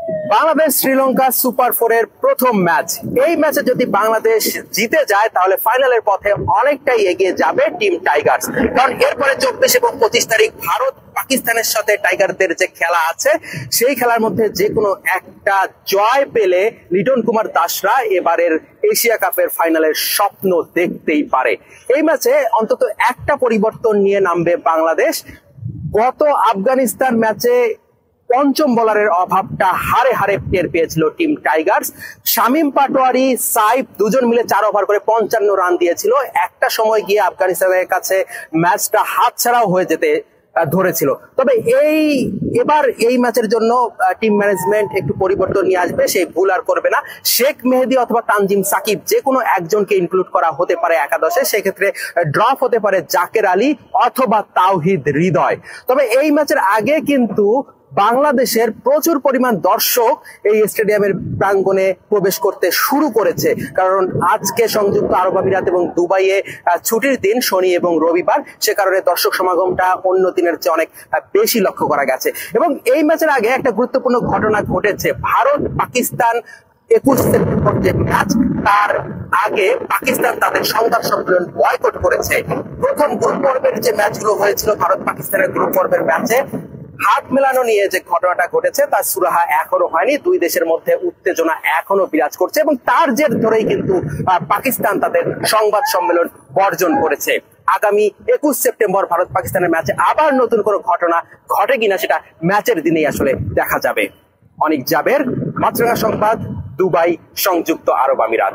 Bangladesh Sri Lanka super ফোরের প্রথম match. এই ম্যাচে যদি বাংলাদেশ জিতে যায় তাহলে ফাইনালের পথে অনেকটাই এগিয়ে যাবে টিম টাইগার্স। কারণ এরপরে 24 এবং 25 তারিখ ভারত পাকিস্তানের সাথে টাইগারদের যে খেলা আছে, সেই খেলার মধ্যে যে কোনো একটা জয় পেলে লিটন কুমার দাসরা এবারের এশিয়া কাপের ফাইনালের স্বপ্ন দেখতেই পারে। এই ম্যাচে অন্তত একটা পরিবর্তন নিয়ে নামবে বাংলাদেশ। গত আফগানিস্তান ম্যাচে পঞ্চম বোলারের অভাবটা হারে হারে টের পেয়েছিল টিম টাইগার্স। শামীম পাটোয়ারি, সাইফ দুজন মিলে 4 ওভার করে 55 রান দিয়েছিল। একটা সময় গিয়ে আফগানিস্তানের কাছে ম্যাচটা হাতছাড়াও হয়ে যেতে ধরেছিল। তবে এবার এই ম্যাচের জন্য টিম ম্যানেজমেন্ট একটু পরিবর্তন নিয়ে আসবে, সেই ভুল আর করবে না। শেখ মেহেদী অথবা তানজিম সাকিব যে কোনো একজনকে ইনক্লুড করা হতে পারে একাদশে। সেক্ষেত্রে ড্রপ হতে পারে জাকের আলী অথবা তাওহিদ হৃদয়। তবে এই ম্যাচের আগে কিন্তু বাংলাদেশের প্রচুর পরিমাণ দর্শক এই স্টেডিয়ামের প্রাঙ্গণে প্রবেশ করতে শুরু করেছে, কারণ আজকে সংযুক্ত আরব আমিরাত এবং দুবাইয়ে ছুটির দিন, শনি এবং রবিবার। সে কারণে দর্শক সমাগমটা অন্য দিনের চেয়ে অনেক বেশি লক্ষ্য করা গেছে। এবং এই ম্যাচের আগে একটা গুরুত্বপূর্ণ ঘটনা ঘটেছে। ভারত পাকিস্তান 21 সেপ্টেম্বর যে ম্যাচ, তার আগে পাকিস্তান তাদের সংবাদ সম্মেলন বয়কট করেছে। প্রথম গ্রুপ পর্বের যে ম্যাচগুলো হয়েছিল, ভারত পাকিস্তানের গ্রুপ পর্বের ম্যাচে হাত মেলানো নিয়ে যে ঘটনাটা ঘটেছে তার সুরাহা এখনো হয়নি। দুই দেশের মধ্যে উত্তেজনা এখনো বিরাজ করছে এবং তার জের ধরেই কিন্তু পাকিস্তান তাদের সংবাদ সম্মেলন বর্জন করেছে। আগামী 21 সেপ্টেম্বর ভারত পাকিস্তানের ম্যাচে আবার নতুন কোনো ঘটনা ঘটে কিনা সেটা ম্যাচের দিনেই আসলে দেখা যাবে। অনিক জাবের, মাছরাঙা সংবাদ, দুবাই, সংযুক্ত আরব আমিরাত।